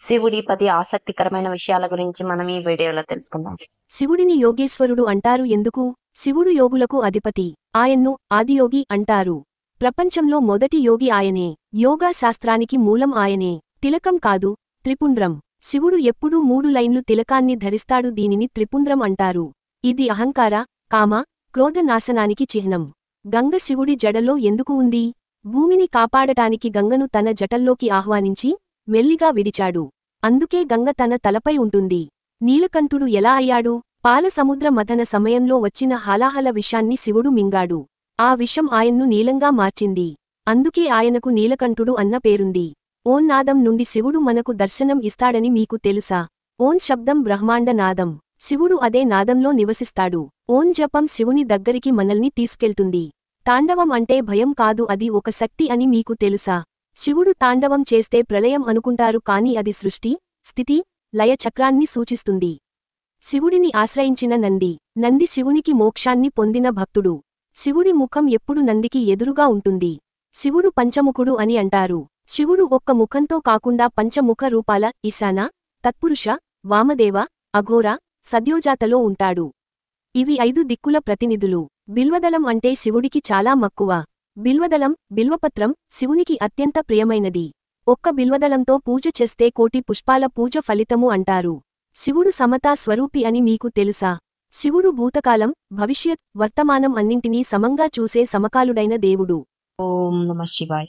శివుడి 10 ఆసక్తికరమైన విషయాల గురించి మనం ఈ వీడియోలో తెలుసుకుందాం. శివుడిని యోగేశ్వరుడు అంటారు ఎందుకు? శివుడు యోగులకు అధిపతి. ఆయన్ను ఆదియోగి అంటారు. ప్రపంచంలో మొదటి యోగి ఆయనే. యోగా శాస్త్రానికి మూలం ఆయనే. తిలకం కాదు, త్రిపుండ్రం. శివుడు ఎప్పుడూ 3 లైన్లు తిలకాన్ని ధరిస్తాడు. దీనిని త్రిపుండ్రం అంటారు. ఇది అహంకార, కామ, క్రోధ నాశనానికి చిహ్నం. గంగ శివుడి జడలో ఎందుకు ఉంది? భూమిని కాపాడటానికి గంగను తన జటల్లోకి ఆహ్వానించి మెల్లిగా విడిచాడు. అందుకే గంగ తన తలపై ఉంటుంది. నీలకంఠుడు ఎలా అయ్యాడు? పాల సముద్ర మథన సమయంలో వచ్చిన హాలాహల విషాన్ని శివుడు మింగాడు. ఆ విషం ఆయన్ను నీలంగా మార్చింది. అందుకే ఆయనకు నీలకంఠుడు అన్న పేరుంది. ఓం నాదం నుండి శివుడు మనకు దర్శనం ఇస్తాడని మీకు తెలుసా? ఓం శబ్దం బ్రహ్మాండ నాదం. శివుడు అదే నాదంలో నివసిస్తాడు. ఓం జపం శివుని దగ్గరికి మనల్ని తీసుకెళ్తుంది. తాండవం అంటే భయం కాదు, అది ఒక శక్తి అని మీకు తెలుసా? శివుడు తాండవం చేస్తే ప్రళయం అనుకుంటారు, కాని అది సృష్టి, స్థితి, లయ చక్రాన్ని సూచిస్తుంది. శివుడిని ఆశ్రయించిన నంది. నంది శివునికి మోక్షాన్ని పొందిన భక్తుడు. శివుడి ముఖం ఎప్పుడు నందికి ఎదురుగా ఉంటుంది. శివుడు పంచముఖుడు అని అంటారు. శివుడు ఒక్క ముఖంతో కాకుండా పంచముఖ రూపాల ఈశాన, తత్పురుష, వామదేవ, అఘోర, సద్యోజాతలో ఉంటాడు. ఇవి 5 దిక్కుల ప్రతినిధులు. బిల్వదళం అంటే శివుడికి చాలా మక్కువ. బిల్వదళం, బిల్వపత్రం శివునికి అత్యంత ప్రియమైనది. ఒక్క బిల్వదళంతో పూజ చేస్తే 1,000 పుష్పాల పూజ ఫలితము అంటారు. శివుడు సమతా స్వరూపి అని మీకు తెలుసా? శివుడు భూతకాలం, భవిష్యత్, వర్తమానం అన్నింటినీ సమంగా చూసే సమకాలుడైన దేవుడు. ఓం నమః శివాయ.